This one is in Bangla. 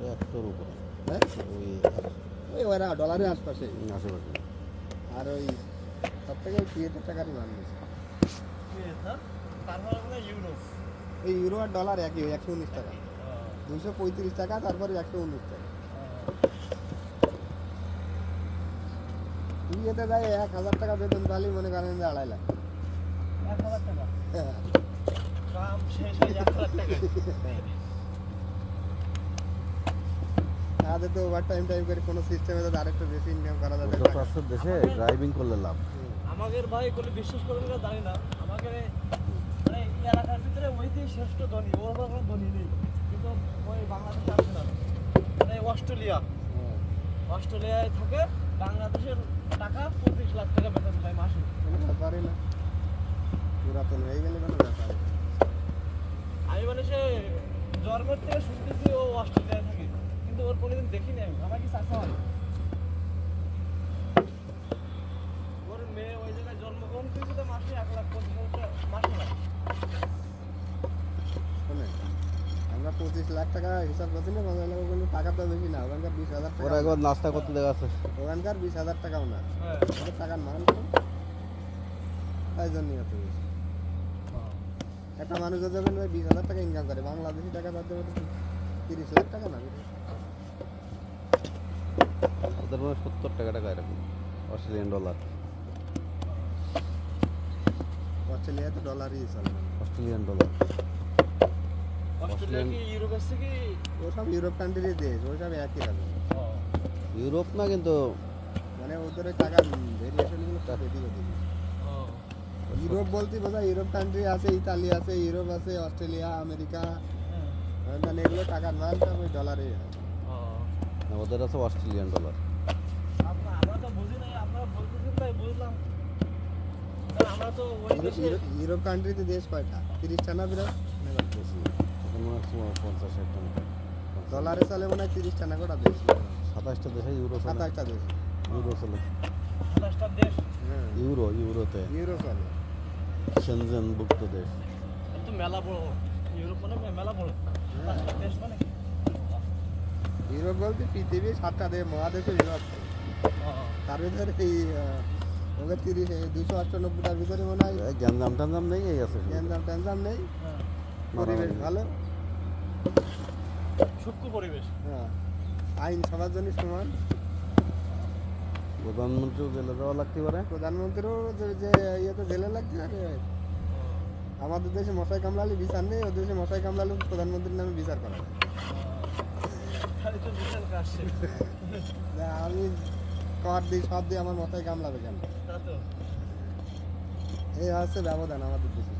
100-র উপরে। হ্যাঁ ওই ওরা ডলারের আশপাশে আশেপাশে। আর ওই সব থেকে 70 টাকারই মান বেশি। এই ইউরো আর ডলার একই 119 টাকা, 235 টাকা, তারপরে 119 টাকা। ইয়েতে যায় 1000 টাকা বেতন পালি মনে করেন যে 2.5 লাখ। 1000 টাকা হ্যাঁ কাম শেষ হয়ে 1000 টাকা। আদে তো ওভার টাইম করে কোনো সিস্টেমে তো আরেকটু বেশি ইনকাম করা যাবে। পাশের দেশে ড্রাইভিং করলে লাভ। আমাদের ভাই করলে বিশ্বাস করবেন না জানি না, আমাদের মানে এলাকার ভিতরে ওইটাই শ্রেষ্ঠ ধনী, ওর কোনো ধনী নেই, কিন্তু ওই বাংলাদেশ আসে না, মানে অস্ট্রেলিয়ায় থাকে, বাংলাদেশের টাকা 25 লাখ টাকা বেতন পায় মাসে। ব্যাপারে না, পুরাতন হয়ে গেলে কোনো ব্যাপার। আমি মানে সে জন্মের থেকে শুনতেছি ও অস্ট্রেলিয়ায় থাকে, কিন্তু ওর কোনোদিন দেখিনি আমি। আমার কি চাষা হয়, ওর মেয়ে ওই জায়গায় জন্মগ্রহণ করেছে, তো মাসে 1,25,000 টাকা মাসে পায়। শোনেন, আমরা 25 লাখ টাকা হিসাব করছি না, কোনো টাকা তো বেশি না, ওখানকার 20,000 টাকা। ওরা একবার নাস্তা করতে দেখা আছে, ওখানকার 20,000 টাকাও না, ওদের টাকার মান কম, তাই জন্যই এত বেশি। একটা মানুষ যখন 20,000 টাকা ইনকাম করে, বাংলাদেশি টাকা তাদের মধ্যে 30 লাখ টাকা না, ওদের মনে 70 টাকা এরকম অস্ট্রেলিয়ান ডলার। অস্ট্রেলিয়া তো ডলারই চলে না। Australian dollar. অস্ট্রেলিয়া কি ইউরোপ আছে কি? ওসব ইউরোপ কান্ট্রির দেশ, ওইসব একই হবে। ইউরোপ না কিন্তু মানে ওদের ওই টাকার ভেরিয়েশনগুলো সব এদিকে ওদিকে। ইউরোপ বলতে বোঝা ইউরোপ কান্ট্রি আছে, ইতালি আছে, ইউরোপ আছে, অস্ট্রেলিয়া, আমেরিকা, মানে এগুলো টাকার মান সব ওই ডলারে। ওদের আছে অস্ট্রেলিয়ান ডলার। আমরা তো বুঝি নাই, আমরা বলতেছেন তাই বুঝলাম। আমরা তো ওই দেশে ইউরোপ কান্ট্রিতে দেশ কয়টা? 30টা না বিরাট? বেশি এখন মনে হচ্ছে 50-60 টা মতো। ডলারে চলে মনে হয় 30টা না কটা দেশ? 27টা দেশে ইউরো চলে। 27টা দেশ। ইউরো চলে। 27টা দেশ। হ্যাঁ ইউরোতে ইউরো চলে। সেনজেনভুক্ত দেশ। তো মেলা বড়, ইউরোপ মানে মেলা বড়। 27টা দেশ মানে ইউরোপ বলতে পৃথিবীর 7টা দেশ, মহাদেশে ইউরোপ। তার ভিতরে এই ওদের 298টার ভিতরে মনে হয় গ্যাঞ্জাম টাঞ্জাম নেই, এই আছে গ্যাঞ্জাম নেই, পরিবেশ ভালো, সূক্ষ্ম পরিবেশ। হ্যাঁ আইন সবার জন্য সমান। প্রধানমন্ত্রীও জেলে যাওয়া লাগতে পারে। প্রধানমন্ত্রীও যে ইয়েতে জেলে লাগতে পারে। আমাদের দেশে মশাই কামড়ালে বিচার নেই, ওদের দেশে মশাই কামড়ালে প্রধানমন্ত্রীর নামে বিচার করা হয়। আমি কর দিই, সব দিই, আমার মশাই কামড়াবে কেন? এই হচ্ছে ব্যবধান আমাদের দেশে।